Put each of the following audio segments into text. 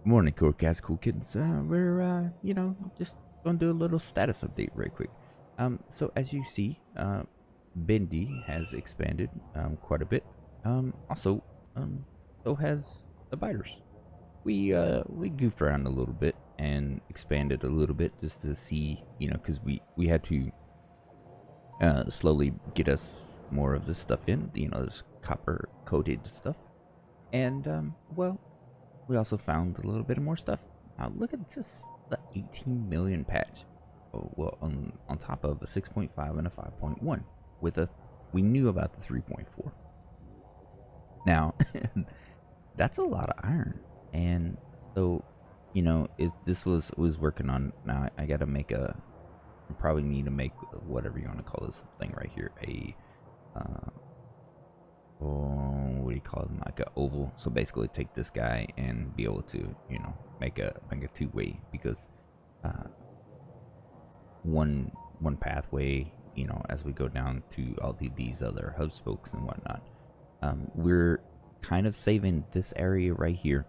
Morning, cool cats, cool kittens. We're just gonna do a little status update right quick. So as you see, Bendy has expanded quite a bit. Also, so has the biters. We goofed around a little bit and expanded a little bit just to see, because we had to slowly get us more of this stuff in, this copper coated stuff, and well. We also found a little bit of more stuff. Now look at this, the 18 million patch. Oh, well, on top of a 6.5 and a 5.1. We knew about the 3.4. Now, that's a lot of iron. And so, this was working on. Now I gotta make I probably need to make whatever you want to call this thing right here, what do you call them, like a oval. So basically take this guy and be able to make a two-way, because one pathway, as we go down to all these other hub spokes and whatnot. We're kind of saving this area right here.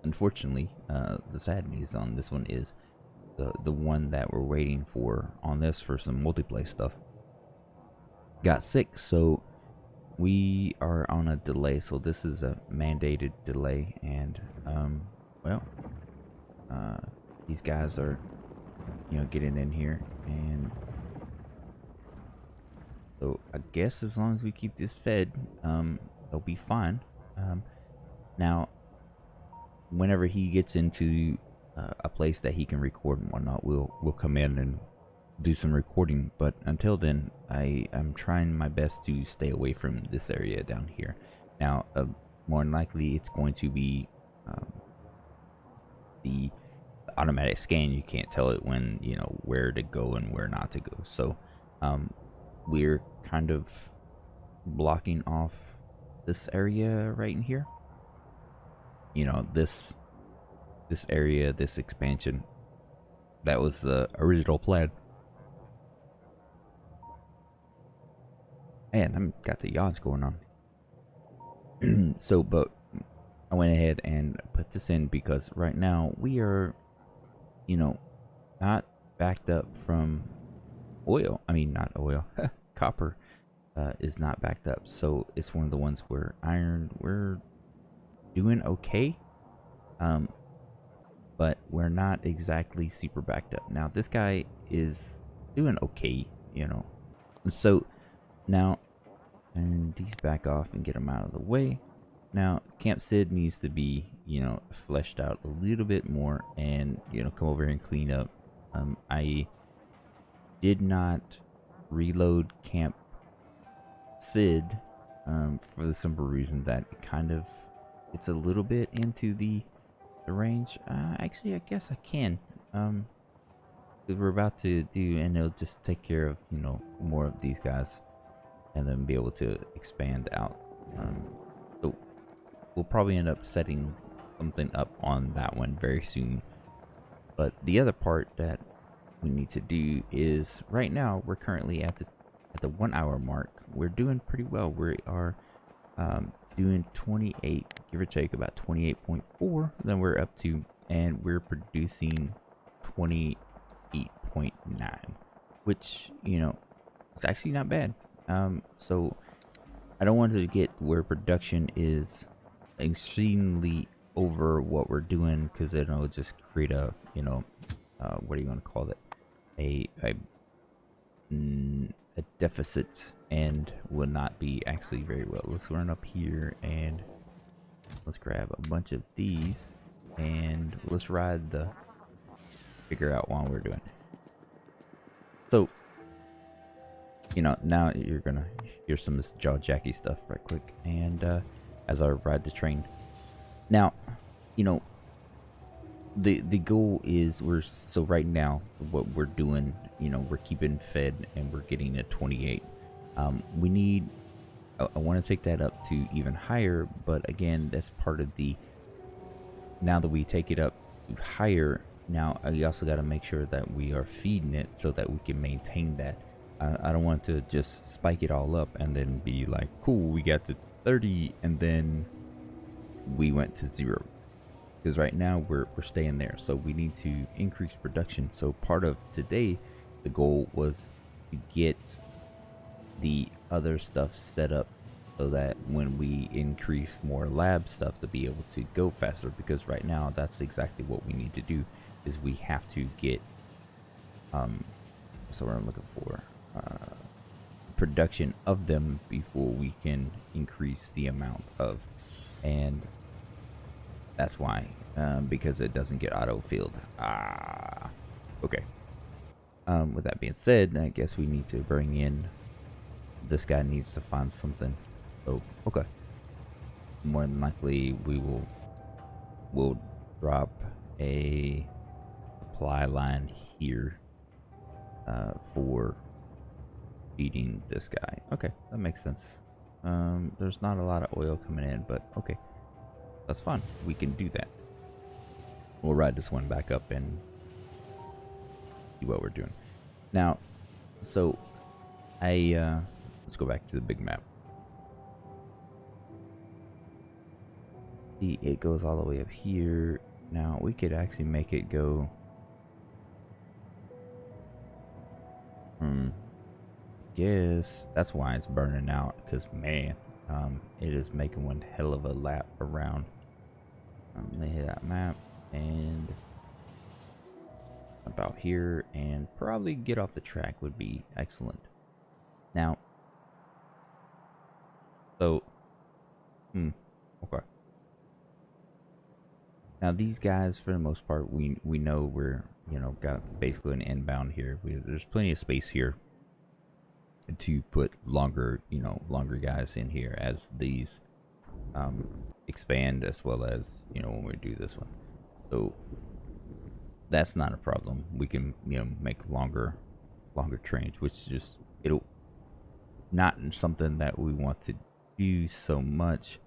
Unfortunately, the sad news on this one is the one that we're waiting for on this for some multiplayer stuff got sick, so we are on a delay. So this is a mandated delay, and these guys are getting in here, and so I guess as long as we keep this fed, they'll be fine. Now whenever he gets into a place that he can record and whatnot, we'll come in and do some recording, but until then I'm trying my best to stay away from this area down here. Now more than likely it's going to be the automatic scan. You can't tell it when where to go and where not to go, so we're kind of blocking off this area right in here. This area, this expansion, that was the original plan. Man, I've got the yawns going on. So, but I went ahead and put this in because right now we are, not backed up from oil. I mean, not oil. Copper is not backed up. So it's one of the ones where iron, we're doing okay. But we're not exactly super backed up. Now, this guy is doing okay, So now, and these back off and get them out of the way. Now, Camp Sid needs to be, fleshed out a little bit more, and come over here and clean up. I did not reload Camp Sid for the simple reason that it's a little bit into the range. Actually, I guess I can. We're about to do, and it'll just take care of more of these guys, and then be able to expand out. So we'll probably end up setting something up on that one very soon. But the other part that we need to do is, right now we're currently at the 1 hour mark. We're doing pretty well. We are doing 28, give or take about 28.4. Then we're up to, and we're producing 28.9, which it's actually not bad. So I don't want to get where production is extremely over what we're doing, because it'll just create a what do you want to call it, a deficit, and will not be actually very well. Let's run up here and let's grab a bunch of these, and let's ride the figure out while we're doing. So now you're gonna hear some of this jaw jacky stuff right quick, and as I ride the train. Now the goal is, so right now what we're doing, we're keeping fed and we're getting at 28. We need, I want to take that up to even higher, but again, that's part of the, now that we take it up to higher, now we also got to make sure that we are feeding it so that we can maintain that. I don't want to just spike it all up and then be like, cool, we got to 30 and then we went to 0. because right now we're staying there. So we need to increase production. So part of today, the goal was to get the other stuff set up so that when we increase more lab stuff to be able to go faster, because right now that's exactly what we need to do, is we have to get so what I'm looking for, production of them before we can increase the amount of, and that's why, because it doesn't get auto filled. Okay. With that being said, I guess we need to bring in, this guy needs to find something. So okay, more than likely we'll drop a supply line here for feeding this guy. Okay, that makes sense. There's not a lot of oil coming in, but okay, that's fine. We can do that. We'll ride this one back up and see what we're doing now. So let's go back to the big map. See, it goes all the way up here. Now we could actually make it go guess that's why it's burning out, because man, it is making one hell of a lap around. Let me hit that map and about here, and probably get off the track would be excellent. Now, so okay. Now these guys, for the most part, we know we're, you know, got basically an inbound here. There's plenty of space here to put longer guys in here as these expand, as well as, you know, when we do this one. So that's not a problem. We can, you know, make longer trains, which just, it'll not something that we want to do so much.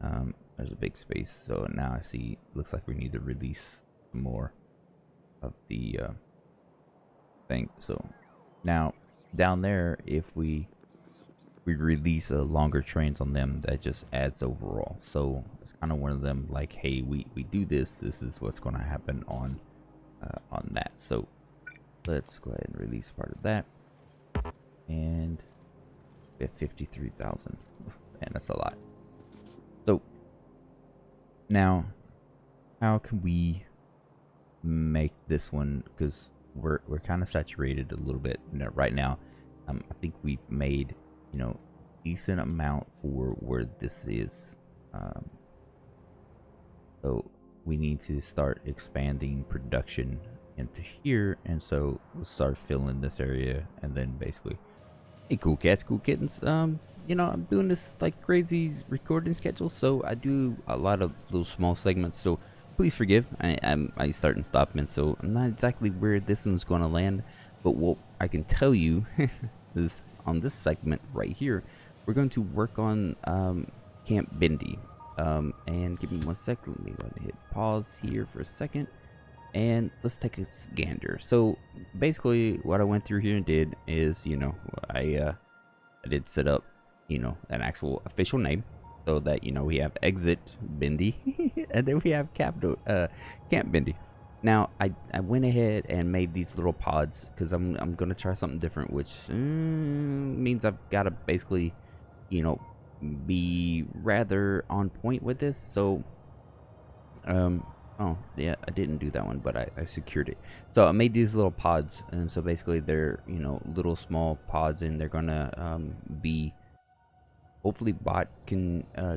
There's a big space, so now I see, looks like we need to release more of the thing. So now down there, if we release longer trains on them, that just adds overall. So it's kind of one of them, like, hey, we do this is what's going to happen on that. So let's go ahead and release part of that, and we have 53,000, and that's a lot. So now, how can we make this one, because we're kind of saturated a little bit right now. I think we've made, you know, decent amount for where this is. So we need to start expanding production into here, and so we'll start filling this area, and then basically, hey, cool cats, cool kittens. You know, I'm doing this like crazy recording schedule, so I do a lot of little small segments, so please forgive. I start and stop, and so I'm not exactly where this one's going to land, but what I can tell you is on this segment right here, we're going to work on Camp Bendy. And give me 1 second. Let me go ahead and hit pause here for a second, and let's take a gander. So basically what I went through here and did is, you know, I did set up, you know, an actual official name, so that, you know, we have Exit Bendy and then we have Camp Bendy. Now I went ahead and made these little pods because I'm gonna try something different, which means I've got to basically, you know, be rather on point with this. So oh yeah, I didn't do that one, but I secured it. So I made these little pods, and so basically they're, you know, little small pods, and they're gonna be hopefully bot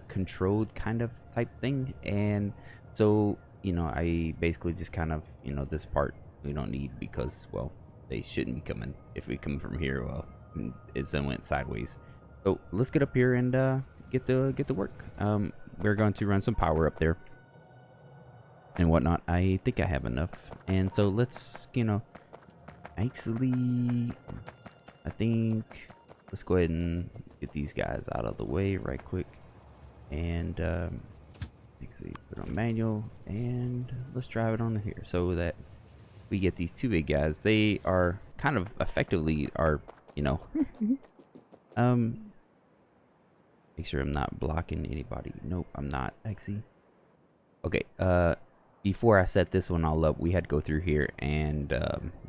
controlled kind of type thing. And so, you know, I basically just kind of, you know, this part we don't need, because, well, they shouldn't be coming. If we come from here, well, it's then went sideways. So let's get up here and get to work. We're going to run some power up there and whatnot. I think I have enough, and so let's, you know, actually, I think let's go ahead and get these guys out of the way right quick, and let's see, put on manual, and let's drive it on here so that we get these two big guys. They are kind of effectively are, you know, make sure I'm not blocking anybody. Nope, I'm not, actually. Okay, before I set this one all up, we had to go through here and,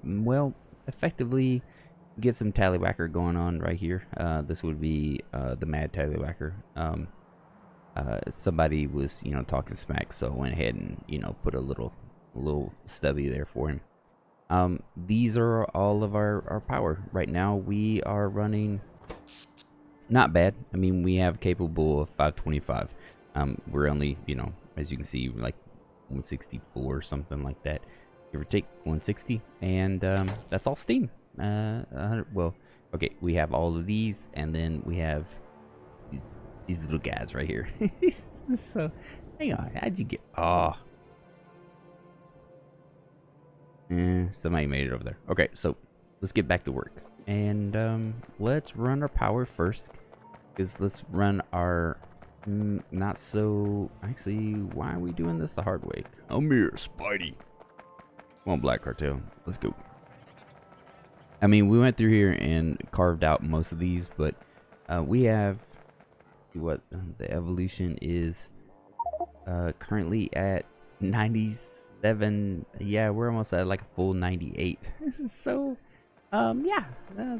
well, effectively get some tallywhacker going on right here. This would be the mad tallywhacker. Somebody was, you know, talking smack, so I went ahead and, you know, put a little stubby there for him. These are all of our power. Right now we are running not bad. I mean, we have capable of 525. We're only, you know, as you can see, like 164 or something like that, give or take 160, and that's all steam. Well, okay, we have all of these, and then we have these little guys right here. So hang on, how'd you get somebody made it over there. Okay, so let's get back to work, and let's run our power first, because let's run our not so, actually, why are we doing this the hard way? Come here, Spidey. Come on, Black Cartel, let's go. I mean, we went through here and carved out most of these, but we have what the evolution is currently at 97. Yeah, we're almost at like a full 98. This is so yeah,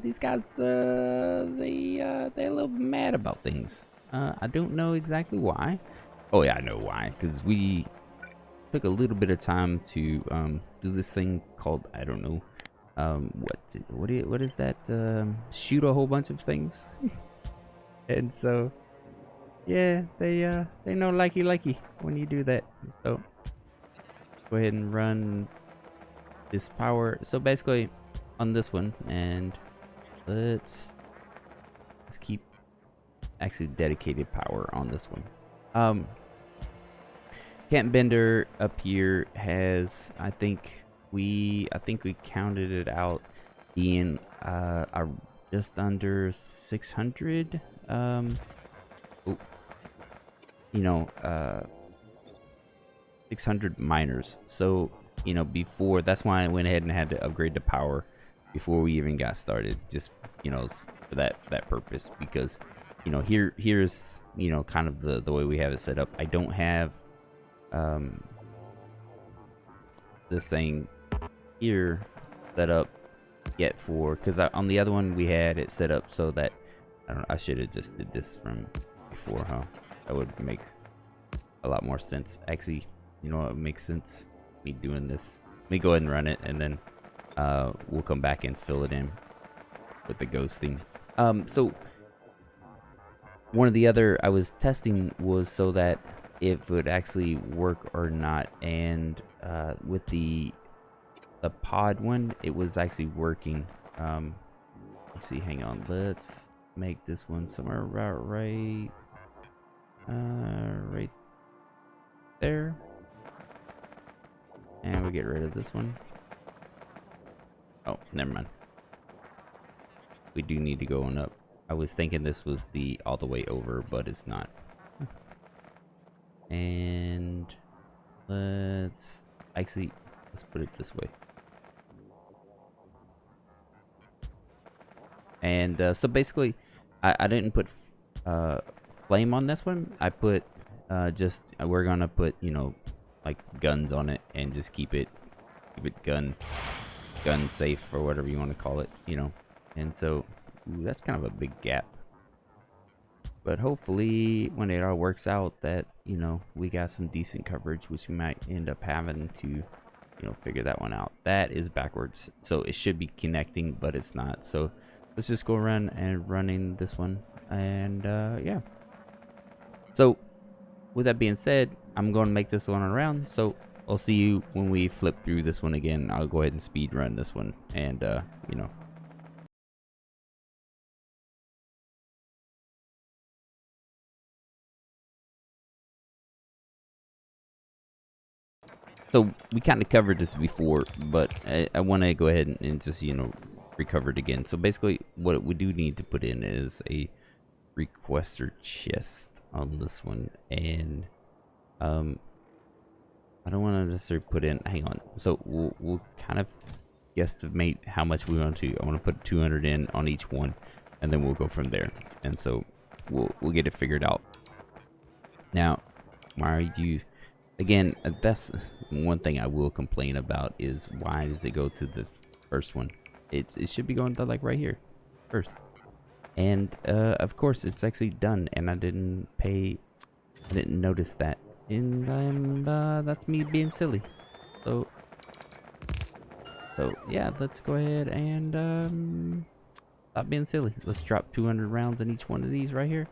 these guys they're a little mad about things. I don't know exactly why. Oh yeah, I know why, because we took a little bit of time to do this thing called, I don't know, what is that, shoot a whole bunch of things. And so yeah, they know likey when you do that. So go ahead and run this power. So basically on this one, and let's keep actually dedicated power on this one. Camp Bender up here has, I think we counted it out being just under 600 you know, 600 miners. So, you know, before, that's why I went ahead and had to upgrade the power before we even got started, just, you know, for that purpose, because, you know, here's, you know, kind of the way we have it set up. I don't have this thing here set up yet for, because on the other one we had it set up so that, I should have just did this from before, huh? That would make a lot more sense. Actually, you know what makes sense? Me doing this. Let me go ahead and run it, and then we'll come back and fill it in with the ghosting. So one of the other I was testing was so that it would actually work or not, and with the pod one, it was actually working. Let's see, hang on, let's make this one somewhere about right there, and we'll get rid of this one. Oh, never mind, we do need to go on up. I was thinking this was the all the way over, but it's not. And let's put it this way. And so basically I didn't put flame on this one. I put just, we're gonna put, you know, like guns on it, and just keep it gun safe, or whatever you want to call it, you know. And so, ooh, that's kind of a big gap, but hopefully when it all works out, that, you know, we got some decent coverage, which we might end up having to, you know, figure that one out. That is backwards, so it should be connecting, but it's not. So let's just go around and running this one, and yeah. So with that being said, I'm going to make this one around, so I'll see you when we flip through this one again. I'll go ahead and speed run this one, and you know. So we kind of covered this before, but I want to go ahead and just, you know, recover it again. So basically what we do need to put in is a requester chest on this one, and I don't want to necessarily put in, hang on, so we'll kind of guesstimate how much we want to. I want to put 200 in on each one, and then we'll go from there. And so we'll get it figured out. Now, why are you Again, that's one thing I will complain about is why does it go to the first one? It should be going to like right here first. And of course it's actually done, and I didn't notice that. And that's me being silly. So yeah, let's go ahead and stop being silly. Let's drop 200 rounds in each one of these right here.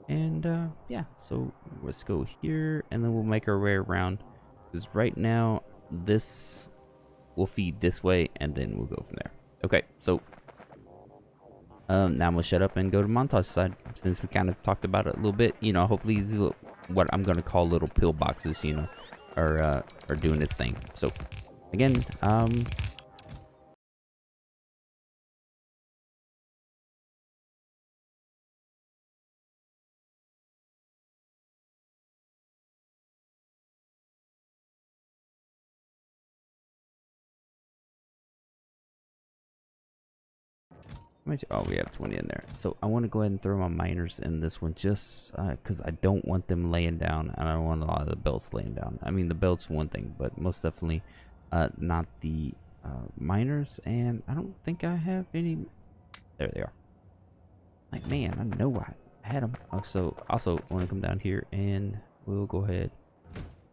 And yeah, so let's go here, and then we'll make our way around, because right now this will feed this way, and then we'll go from there. Okay, so now I'm gonna shut up and go to montage side, since we kind of talked about it a little bit. You know, hopefully these little, what I'm gonna call little pill boxes, you know, are doing its thing. So again, oh, we have 20 in there. So I want to go ahead and throw my miners in this one, just because I don't want them laying down, and I don't want a lot of the belts laying down. I mean, the belt's one thing, but most definitely not the miners. And I don't think I have any. There they are. Like, man, I know I had them. So also want to come down here, and we'll go ahead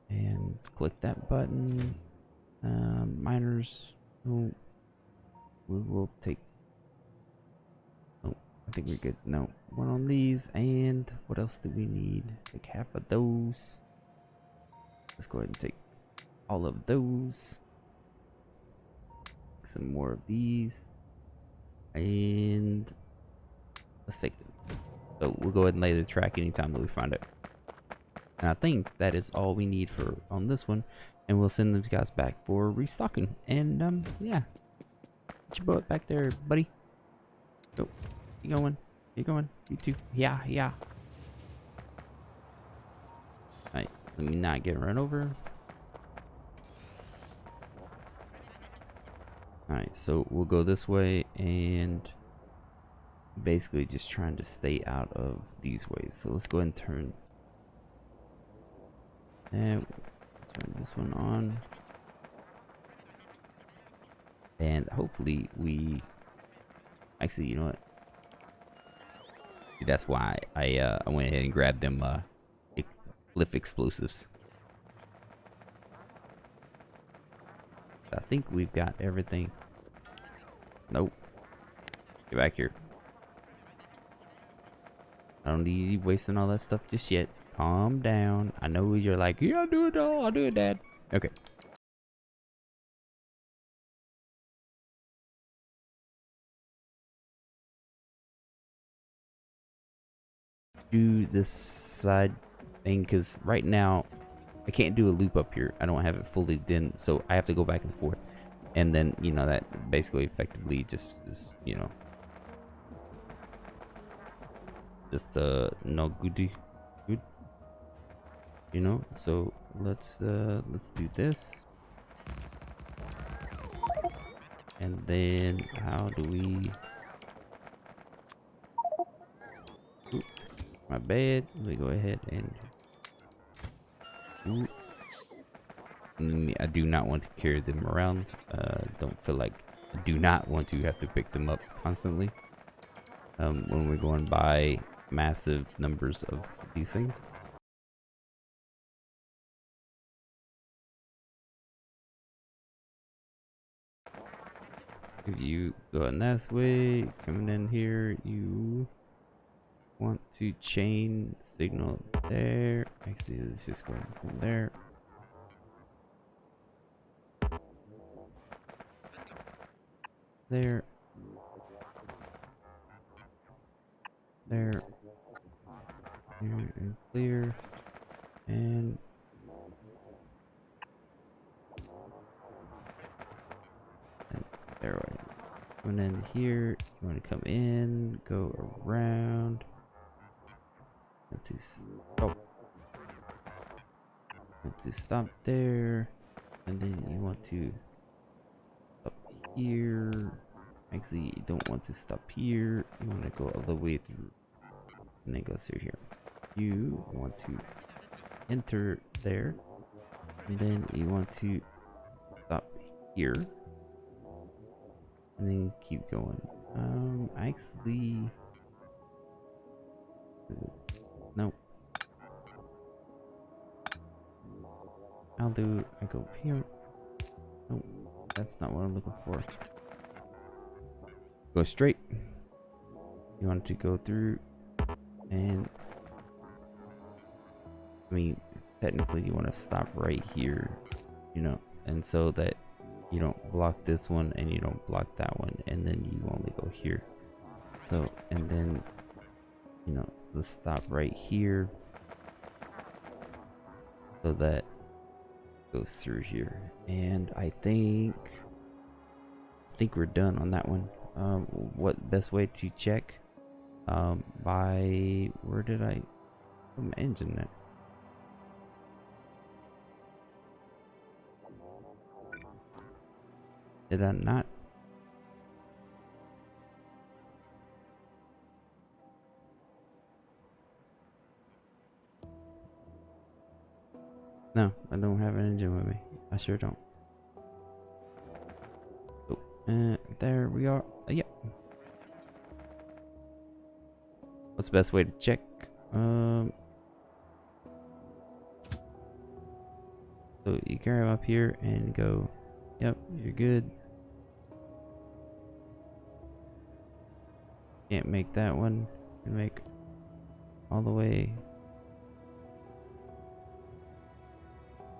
and click that button. Miners. Oh, we will take. I think we're good. No, one on these, and what else do we need? Take half of those. Let's go ahead and take all of those. Some more of these, and let's take them. So we'll go ahead and lay the track anytime that we find it. And I think that is all we need for on this one, and we'll send those guys back for restocking. And yeah, get your boat back there, buddy. Go. Keep going. Keep going. You too. Yeah, yeah. Alright, let me not get run over. Alright, so we'll go this way, and basically just trying to stay out of these ways. So let's go ahead and turn this one on. And hopefully we actually, you know what? That's why I went ahead and grabbed them lift explosives. I think we've got everything. Nope. Get back here. I don't need you wasting all that stuff just yet. Calm down. I know you're like, yeah, I'll do it, all. I'll do it, Dad. Okay. Do this side thing, because right now I can't do a loop up here. I don't have it fully done, so I have to go back and forth, and then, you know, that basically effectively just is, you know, just no good, you know. So let's do this, and then how do we? Ooh, my bad. Let me go ahead and. Ooh. I do not want to carry them around. Don't feel like I do not want to have to pick them up constantly when we're going by massive numbers of these things. If you go in this way, coming in here, you want to chain signal there. Actually, let's just go from there. There. There. Here and clear. And there. Going in here. You want to come in, go around. Want to stop there, and then you want to stop here. Actually, you don't want to stop here. You want to go all the way through, and then go through here. You want to enter there, And then you want to stop here. And then keep going. Actually, no. I go here. No, that's not what I'm looking for. Go straight. You want to go through, and I mean, technically you want to stop right here, you know, and so that you don't block this one and you don't block that one, and then you only go here. So, and then, you know, let's stop right here so that goes through here. And I think we're done on that one. What best way to check? By where did I put my engine at? Did I not? No, I don't have an engine with me. I sure don't. Oh, there we are. Yep. What's the best way to check? So you carry them up here and go. Yep, you're good. Can't make that one. You make all the way.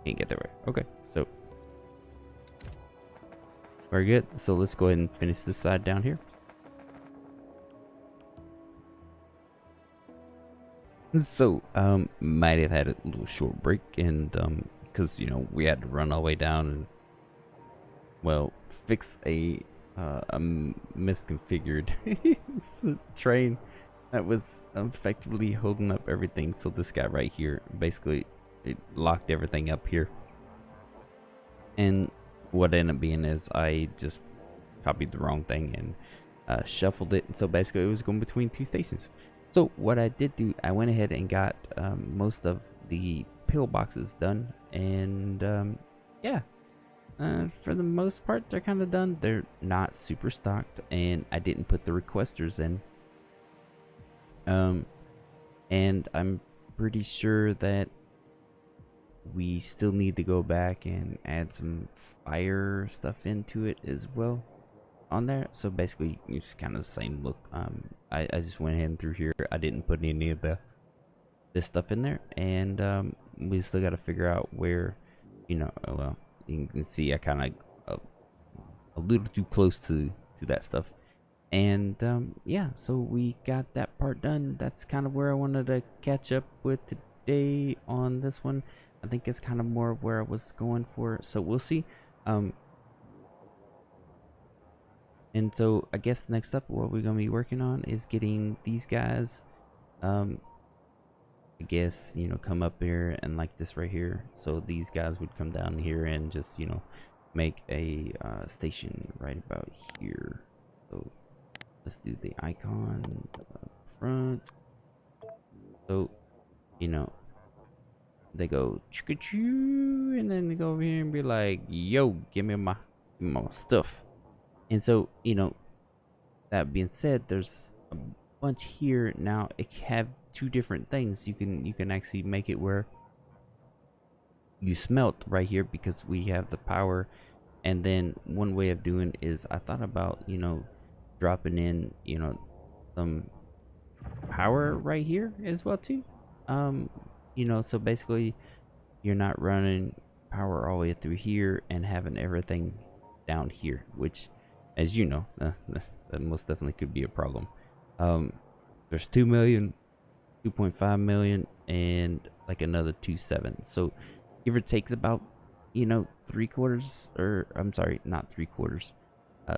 Can't get there. Okay, so we're good. So let's go ahead and finish this side down here. So might have had a little short break, and because you know we had to run all the way down and well fix a misconfigured train that was effectively holding up everything. So this guy right here basically it locked everything up here, and what ended up being is I just copied the wrong thing and shuffled it, and so basically it was going between two stations. So what I did do, I went ahead and got most of the pillboxes done, and yeah, for the most part they're kind of done. They're not super stocked, and I didn't put the requesters in, and I'm pretty sure that we still need to go back and add some fire stuff into it as well on there. So basically it's kind of the same look. I just went ahead and through here, I didn't put any of this stuff in there, and we still got to figure out where, you know, well, you can see I kind of a little too close to that stuff, and yeah, so we got that part done. That's kind of where I wanted to catch up with today on this one. I think it's kind of more of where I was going for, so we'll see. And so I guess next up what we're gonna be working on is getting these guys I guess, you know, come up here and like this right here. So these guys would come down here and just, you know, make a station right about here. So let's do the icon up front. So, you know, they go choo-choo, and then they go over here and be like, yo, give me my stuff. And so, you know, that being said, there's a bunch here. Now it have two different things. You can actually make it where you smelt right here because we have the power. And then one way of doing is I thought about, you know, dropping in, you know, some power right here as well too. You know, so basically you're not running power all the way through here and having everything down here, which, as you know, that most definitely could be a problem. There's 2 million, 2.5 million, and like another 2.7. So give or take about, you know, 3/4, or I'm sorry, not 3/4,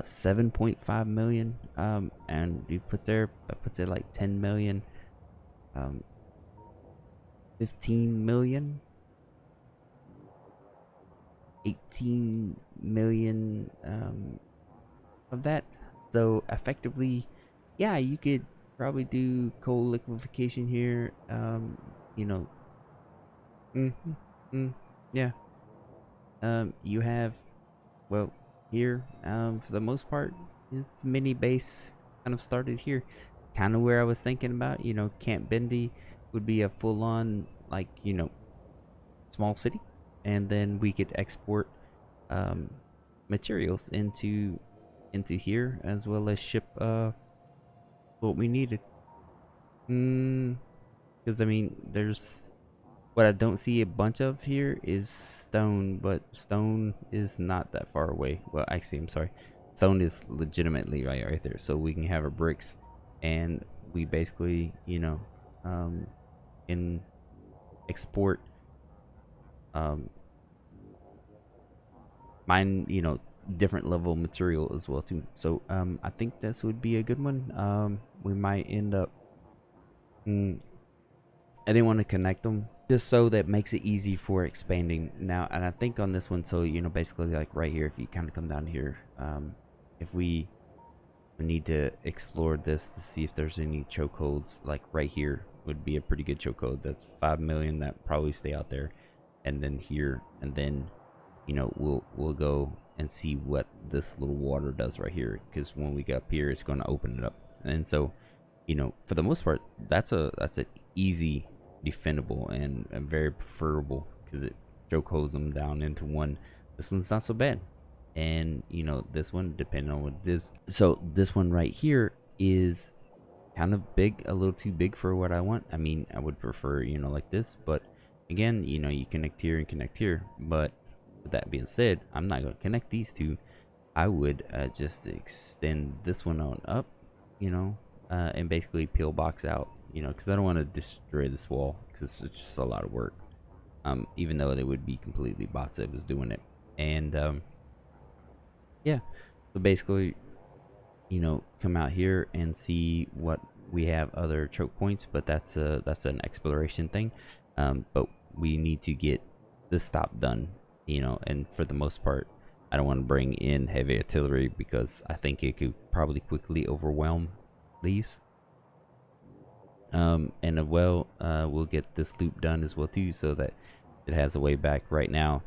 7.5 million. And you put there, that puts it like 10 million, 15 million, 18 million of that. So effectively, yeah, you could probably do coal liquefaction here. You know, yeah, you have, well, here, for the most part, it's mini base kind of started here. Kind of where I was thinking about, you know, Camp Bendy would be a full-on, like, you know, small city, and then we could export materials into here, as well as ship what we needed. Because I mean, there's what I don't see a bunch of here is stone, but stone is not that far away. Well, actually, I'm sorry, stone is legitimately right there, so we can have our bricks, and we basically, you know, can export mine, you know, different level material as well too. So I think this would be a good one. We might end up I didn't want to connect them just so that makes it easy for expanding now. And I think on this one, so you know, basically like right here, if you kind of come down here, if we need to explore this to see if there's any chokeholds, like right here would be a pretty good chokehold. That's 5 million that probably stay out there, and then here, and then you know, we'll go and see what this little water does right here, because when we get up here, it's going to open it up. And so, you know, for the most part, that's an easy defendable and very preferable, because it chokeholds them down into one. This one's not so bad. And you know, this one, depending on what it is, so this one right here is kind of big, a little too big for what I want. I mean, I would prefer, you know, like this, but again, you know, you connect here and connect here. But with that being said, I'm not going to connect these two. I would just extend this one on up, you know, and basically peel box out, you know, because I don't want to destroy this wall, because it's just a lot of work, even though they would be completely bots that was doing it. And yeah, so basically, you know, come out here and see what we have other choke points, but that's an exploration thing. But we need to get this stop done, you know, and for the most part, I don't want to bring in heavy artillery, because I think it could probably quickly overwhelm these. And we'll get this loop done as well too, so that it has a way back. Right now,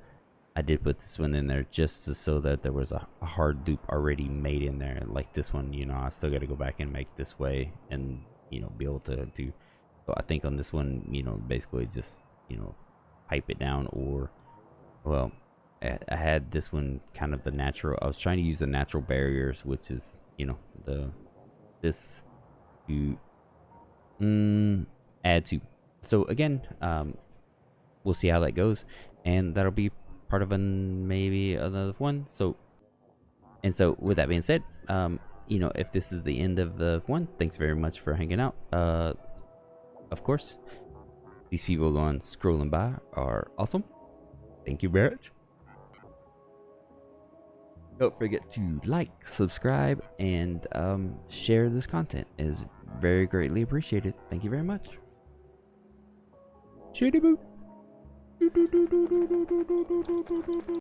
I did put this one in there just so that there was a hard loop already made in there. Like this one, you know, I still got to go back and make this way, and you know, be able to do. So I think on this one, you know, basically just, you know, pipe it down, or, well, I had this one kind of the natural. I was trying to use the natural barriers, which is, you know, this to add to. So again, we'll see how that goes, and that'll be part of maybe another one. So with that being said, you know, if this is the end of the one, thanks very much for hanging out. Of course, these people going scrolling by are awesome. Thank you, Barrett. Don't forget to like, subscribe, and share this content. It is very greatly appreciated. Thank you very much. Shitty boo.